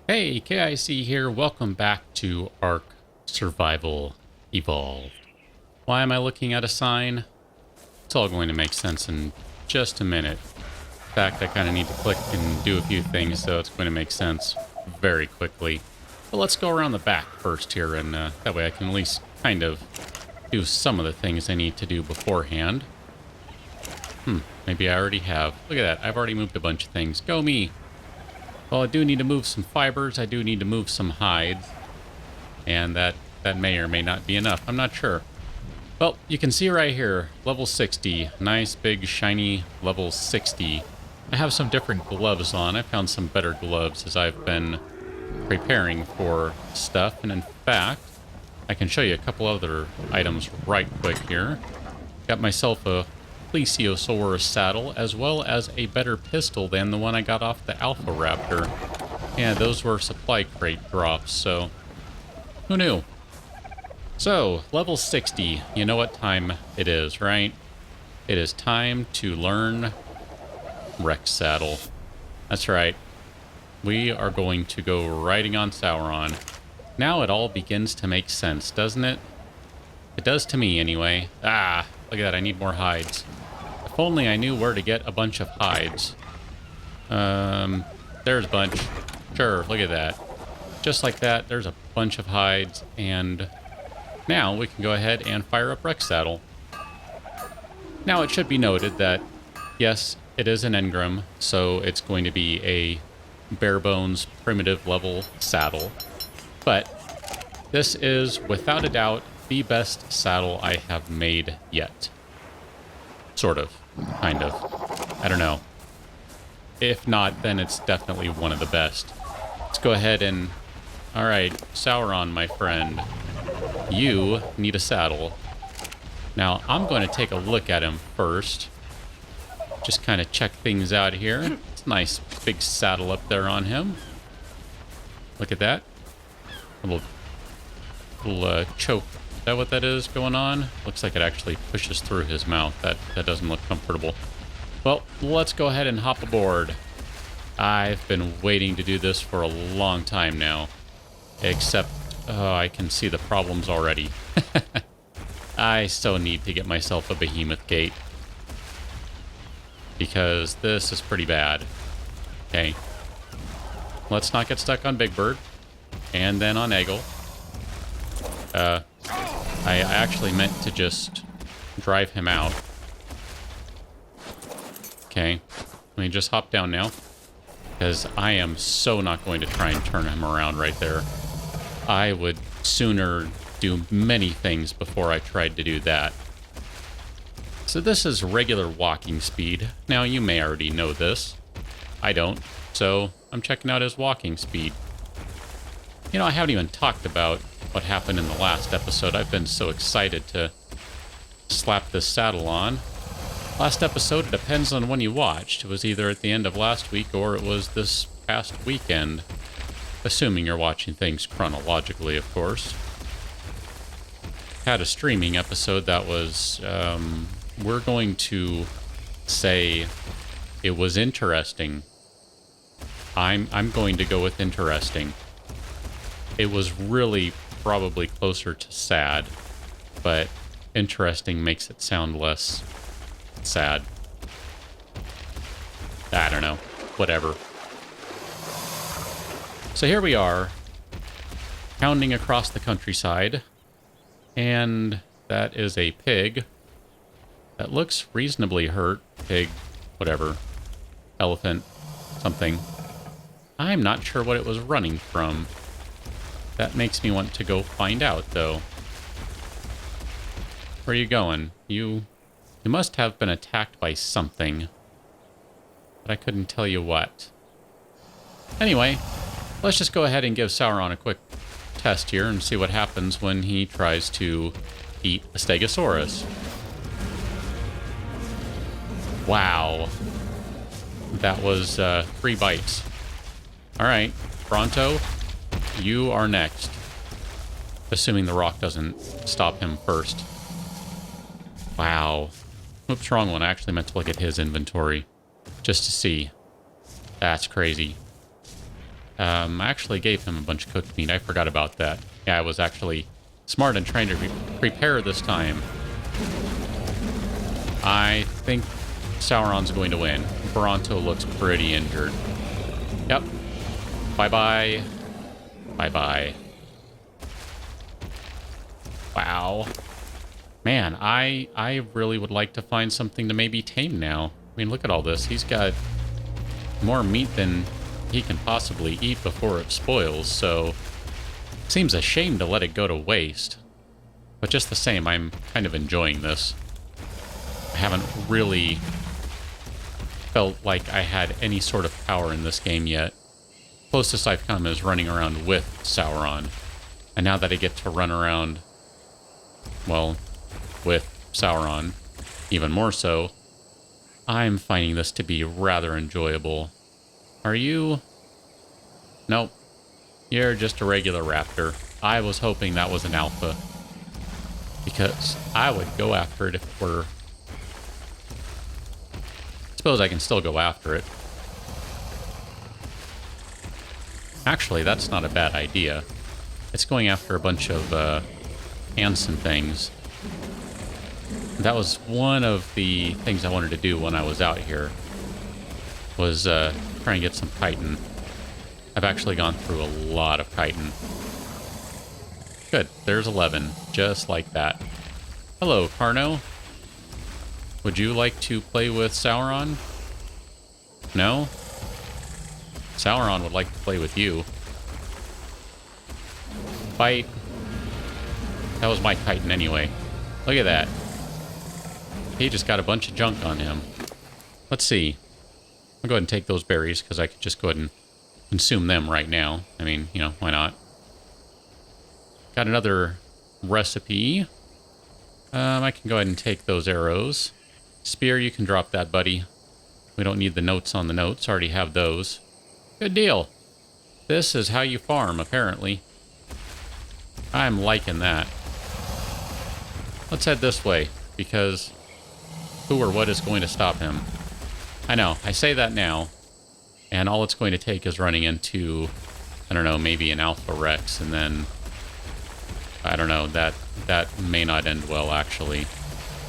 Hey, KIC here. Welcome back to ARK Survival Evolved. Why am I looking at a sign? It's all going to make sense in just a minute. In fact, I kind of need to click and do a few things, so it's going to make sense very quickly. But let's go around the back first here, and that way I can at least kind of do some of the things I need to do beforehand. Maybe I already have. Look at that. I've already moved a bunch of things. Go me! Well, I do need to move some fibers. I do need to move some hides. And that may or may not be enough. I'm not sure. Well, you can see right here, level 60. Nice, big, shiny level 60. I have some different gloves on. I found some better gloves as I've been preparing for stuff. And in fact, I can show you a couple other items right quick here. Got myself a plesiosaurus saddle, as well as a better pistol than the one I got off the Alpha Raptor. Yeah, those were supply crate drops, so who knew? So, level 60, you know what time it is, right? It is time to learn Rex Saddle. That's right. We are going to go riding on Sauron. Now it all begins to make sense, doesn't it? It does to me, anyway. Ah, look at that, I need more hides. If only I knew where to get a bunch of hides. There's a bunch. Sure, look at that. Just like that, there's a bunch of hides, and now we can go ahead and fire up Rex Saddle. Now, it should be noted that, yes, it is an engram, so it's going to be a bare bones, primitive level saddle. But this is, without a doubt, the best saddle I have made yet. Sort of. Kind of. I don't know. If not, then it's definitely one of the best. Let's go ahead and... Alright, Sauron, my friend. You need a saddle. Now, I'm going to take a look at him first. Just kind of check things out here. It's a nice big saddle up there on him. Look at that. A little choke. Is that what that is going on? Looks like it actually pushes through his mouth. That doesn't look comfortable. Well, let's go ahead and hop aboard. I've been waiting to do this for a long time now. Except, I can see the problems already. I so need to get myself a behemoth gate. Because this is pretty bad. Okay. Let's not get stuck on Big Bird. And then on Eggle. I actually meant to just drive him out. Okay. Let me just hop down now. Because I am so not going to try and turn him around right there. I would sooner do many things before I tried to do that. So this is regular walking speed. Now, you may already know this. I don't. So I'm checking out his walking speed. You know, I haven't even talked about what happened in the last episode. I've been so excited to slap this saddle on. Last episode, it depends on when you watched. It was either at the end of last week or it was this past weekend. Assuming you're watching things chronologically, of course. Had a streaming episode that was, we're going to say it was interesting. I'm going to go with interesting. It was really probably closer to sad, but interesting makes it sound less sad. I don't know. Whatever. So here we are, pounding across the countryside, and that is a pig that looks reasonably hurt. Pig, whatever. Elephant, something. I'm not sure what it was running from. That makes me want to go find out, though. Where are you going? You must have been attacked by something. But I couldn't tell you what. Anyway, let's just go ahead and give Sauron a quick test here and see what happens when he tries to eat a Stegosaurus. Wow. That was 3 bites. Alright, Bronto. You are next. Assuming the rock doesn't stop him first. Wow. Oops, wrong one. I actually meant to look at his inventory. Just to see. That's crazy. I actually gave him a bunch of cooked meat. I forgot about that. Yeah, I was actually smart in trying to prepare this time. I think Sauron's going to win. Bronto looks pretty injured. Yep. Bye-bye. Bye-bye. Wow. Man, I really would like to find something to maybe tame now. I mean, look at all this. He's got more meat than he can possibly eat before it spoils, so seems a shame to let it go to waste. But just the same, I'm kind of enjoying this. I haven't really felt like I had any sort of power in this game yet. Closest I've come is running around with Sauron. And now that I get to run around, well, with Sauron, even more so, I'm finding this to be rather enjoyable. Are you? Nope. You're just a regular raptor. I was hoping that was an alpha, because I would go after it if it were. Suppose I can still go after it. Actually, that's not a bad idea. It's going after a bunch of ants and things. That was one of the things I wanted to do when I was out here, was try and get some chitin. I've actually gone through a lot of chitin. Good, there's 11, just like that. Hello, Carno. Would you like to play with Sauron? No? Sauron would like to play with you. Fight. That was my chitin anyway. Look at that. He just got a bunch of junk on him. Let's see. I'll go ahead and take those berries, because I could just go ahead and consume them right now. I mean, you know, why not? Got another recipe. I can go ahead and take those arrows. Spear, you can drop that, buddy. We don't need the notes on the notes. Already have those. Good deal. This is how you farm, apparently. I'm liking that. Let's head this way, because who or what is going to stop him? I know, I say that now, and all it's going to take is running into, I don't know, maybe an Alpha Rex, and then, I don't know, that may not end well, actually.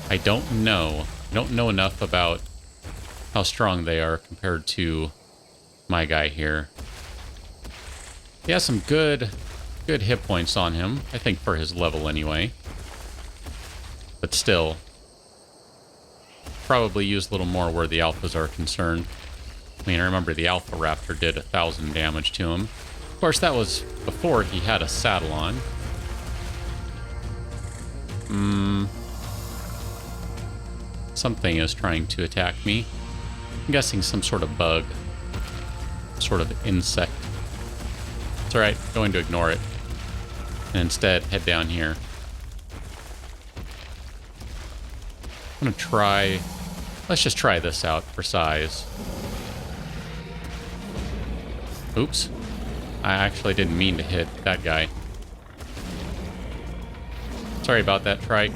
I don't know. I don't know enough about how strong they are compared to my guy here. He has some good hit points on him, I think, for his level anyway. But still, probably use a little more where the alphas are concerned. I mean, I remember the Alpha Raptor did 1,000 damage to him. Of course, that was before he had a saddle on. Something is trying to attack me. I'm guessing some sort of bug. Sort of insect. It's alright, going to ignore it. And instead, head down here. I'm gonna try... Let's just try this out for size. Oops. I actually didn't mean to hit that guy. Sorry about that, Trike.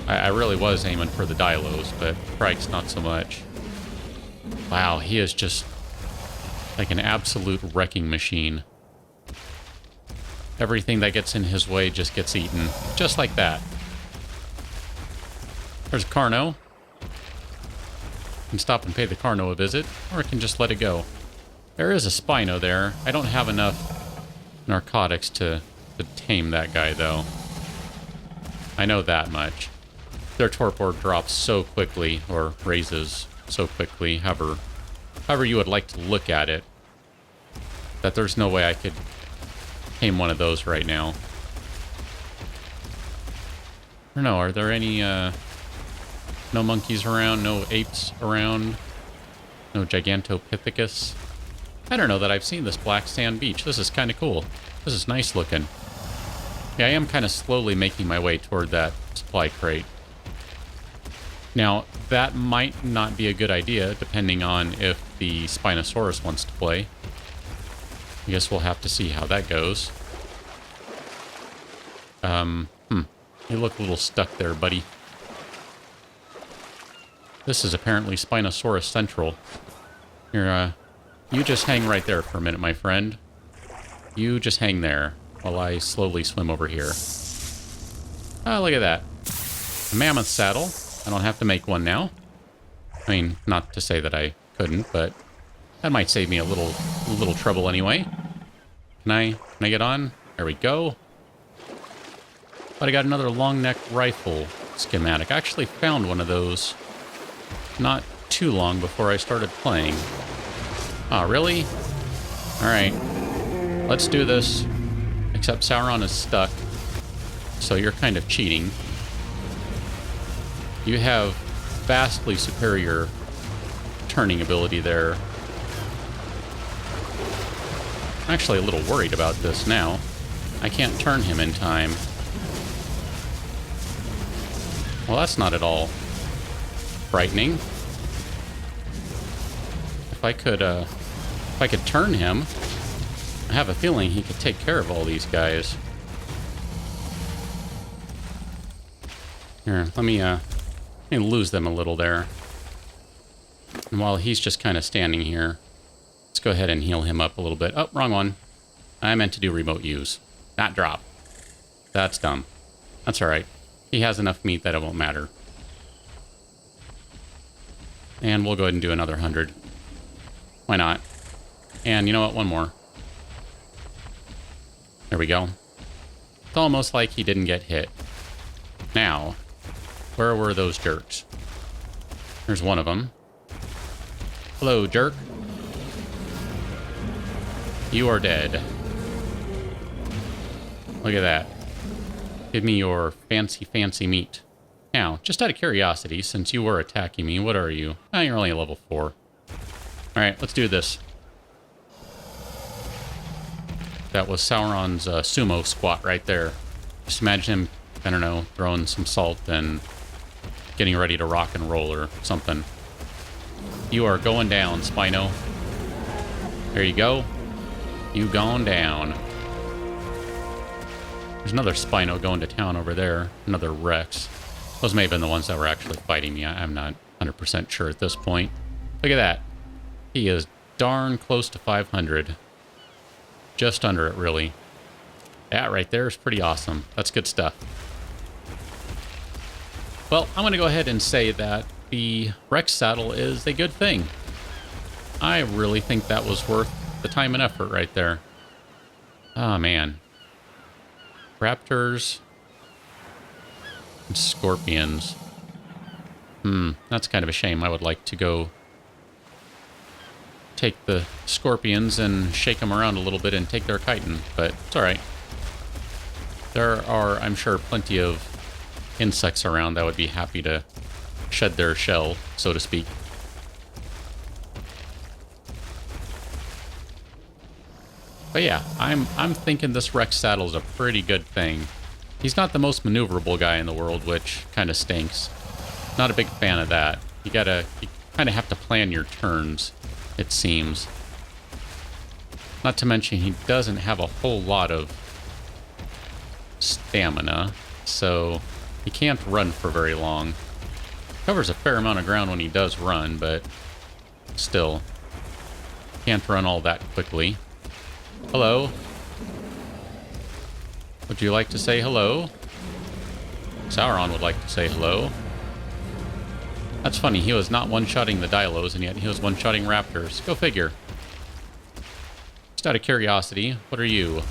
I really was aiming for the Dilos, but Trike's not so much. Wow, he is just like an absolute wrecking machine. Everything that gets in his way just gets eaten. Just like that. There's Carno. I can stop and pay the Carno a visit, or I can just let it go. There is a Spino there. I don't have enough narcotics to tame that guy, though. I know that much. Their torpor drops so quickly, or raises so quickly, however you would like to look at it, that there's no way I could tame one of those right now. I don't know, are there any, no monkeys around, no apes around, no Gigantopithecus? I don't know that I've seen this black sand beach. This is kind of cool. This is nice looking. Yeah, I am kind of slowly making my way toward that supply crate. Now, that might not be a good idea, depending on if the Spinosaurus wants to play. I guess we'll have to see how that goes. You look a little stuck there, buddy. This is apparently Spinosaurus Central. Here, You just hang right there for a minute, my friend. You just hang there while I slowly swim over here. Oh, look at that. A mammoth saddle. I don't have to make one now. I mean, not to say that I couldn't, but that might save me a little trouble anyway. Can I get on? There we go. But I got another long neck rifle schematic. I actually found one of those not too long before I started playing. Oh, really? Alright. Let's do this. Except Sauron is stuck. So you're kind of cheating. You have vastly superior turning ability there. I'm actually a little worried about this now. I can't turn him in time. Well, that's not at all frightening. If I could turn him, I have a feeling he could take care of all these guys. Here, let me lose them a little there. And while he's just kind of standing here, let's go ahead and heal him up a little bit. Oh, wrong one. I meant to do remote use, not drop. That's dumb. That's all right. He has enough meat that it won't matter. And we'll go ahead and do another 100. Why not? And you know what? One more. There we go. It's almost like he didn't get hit. Now, where were those jerks? There's one of them. Hello, jerk. You are dead. Look at that. Give me your fancy meat. Now, just out of curiosity, since you were attacking me, what are you? Oh, you're only a level 4. Alright, let's do this. That was Sauron's sumo squat right there. Just imagine him, I don't know, throwing some salt and getting ready to rock and roll or something. You are going down, Spino. There you go. You gone down. There's another Spino going to town over there. Another Rex. Those may have been the ones that were actually fighting me. I'm not 100% sure at this point. Look at that. He is darn close to 500. Just under it, really. That right there is pretty awesome. That's good stuff. Well, I'm going to go ahead and say that the Rex saddle is a good thing. I really think that was worth the time and effort right there. Oh, man. Raptors and scorpions. That's kind of a shame. I would like to go take the scorpions and shake them around a little bit and take their chitin, but it's alright. There are, I'm sure, plenty of insects around that would be happy to shed their shell, so to speak. But yeah, I'm thinking this Rex saddle is a pretty good thing. He's not the most maneuverable guy in the world, which kind of stinks. Not a big fan of that. You kind of have to plan your turns, it seems. Not to mention he doesn't have a whole lot of stamina, so he can't run for very long. Covers a fair amount of ground when he does run, but still, can't run all that quickly. Hello. Would you like to say hello? Sauron would like to say hello. That's funny, he was not one-shotting the Dilos, and yet he was one-shotting Raptors. Go figure. Just out of curiosity, what are you?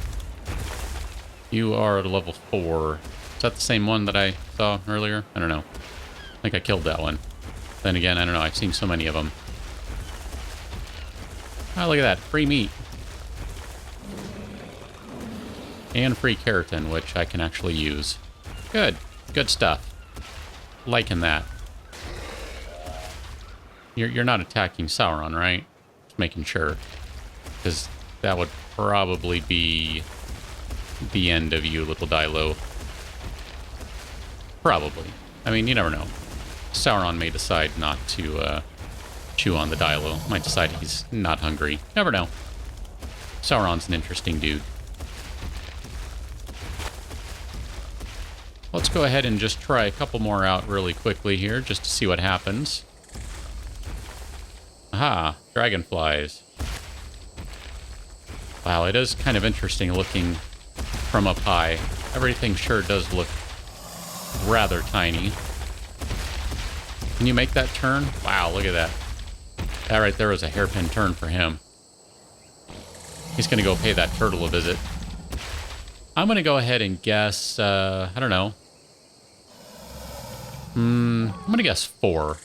You are at level 4. Is that the same one that I saw earlier? I don't know. I think I killed that one. Then again, I don't know, I've seen so many of them. Oh, look at that. Free meat. And free keratin, which I can actually use. Good. Good stuff. Liking that. You're not attacking Sauron, right? Just making sure. Because that would probably be the end of you, little Dilo. Probably. I mean, you never know. Sauron may decide not to chew on the Dilo. Might decide he's not hungry. Never know. Sauron's an interesting dude. Let's go ahead and just try a couple more out really quickly here, just to see what happens. Aha, dragonflies. Wow, it is kind of interesting looking from up high. Everything sure does look rather tiny. Can you make that turn? Wow, look at that. That right there was a hairpin turn for him. He's going to go pay that turtle a visit. I'm going to go ahead and guess, I don't know. I'm going to guess 4.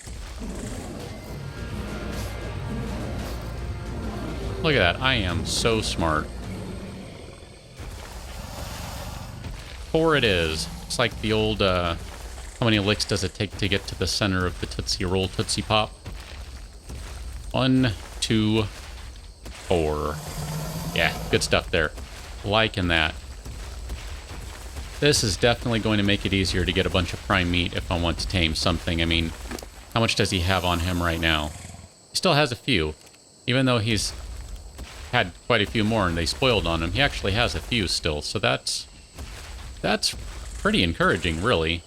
Look at that. I am so smart. 4 it is. It's like the old, how many licks does it take to get to the center of the Tootsie Roll Tootsie Pop? 1, 2, 4. Yeah, good stuff there. Liking that. This is definitely going to make it easier to get a bunch of prime meat if I want to tame something. I mean, how much does he have on him right now? He still has a few. Even though he's had quite a few more and they spoiled on him, he actually has a few still. So that's pretty encouraging, really.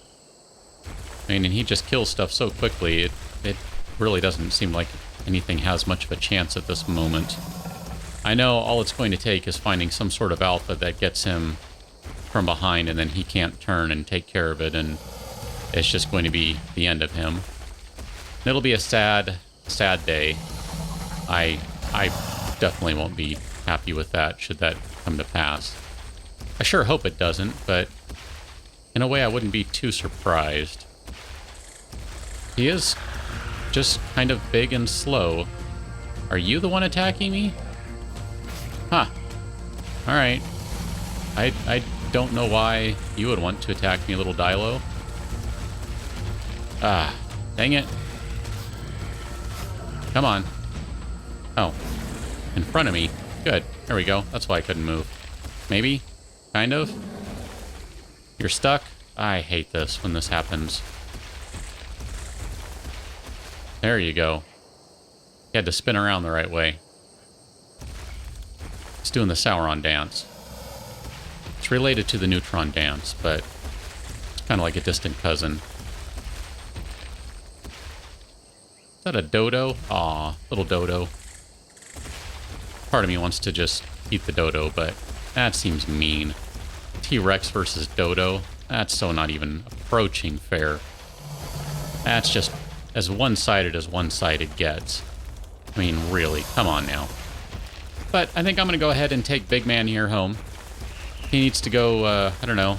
I mean, and he just kills stuff so quickly, it really doesn't seem like anything has much of a chance at this moment. I know all it's going to take is finding some sort of alpha that gets him from behind, and then he can't turn and take care of it, and it's just going to be the end of him. And it'll be a sad, sad day. I definitely won't be happy with that, should that come to pass. I sure hope it doesn't, but in a way I wouldn't be too surprised. He is just kind of big and slow. Are you the one attacking me? Huh. Alright. I don't know why you would want to attack me, little Dilo. Ah, dang it. Come on. Oh. In front of me. Good. There we go. That's why I couldn't move. Maybe? Kind of? You're stuck? I hate this when this happens. There you go. You had to spin around the right way. It's doing the Sauron dance. It's related to the Neutron dance, but it's kind of like a distant cousin. Is that a dodo? Aw, little dodo. Part of me wants to just eat the dodo, but that seems mean. T-Rex versus dodo? That's so not even approaching fair. That's just as one-sided gets. I mean, really, come on now. But I think I'm going to go ahead and take Big Man here home. He needs to go, I don't know,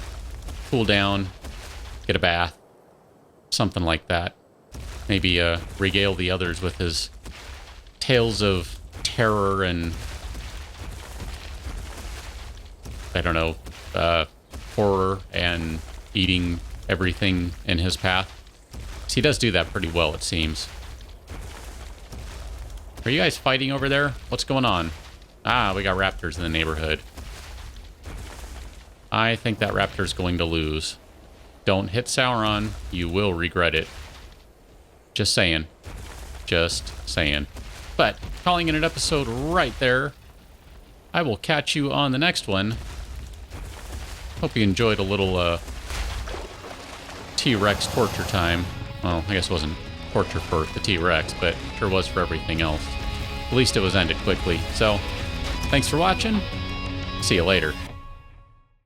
cool down, get a bath, something like that. Maybe regale the others with his tales of terror and, I don't know, horror and eating everything in his path. So he does do that pretty well, it seems. Are you guys fighting over there? What's going on? Ah, we got raptors in the neighborhood. I think that raptor's going to lose. Don't hit Sauron. You will regret it. Just saying. Just saying. But, calling it an episode right there. I will catch you on the next one. Hope you enjoyed a little T-Rex torture time. Well, I guess it wasn't torture for the T-Rex, but sure was for everything else. At least it was ended quickly. So, thanks for watching. See you later.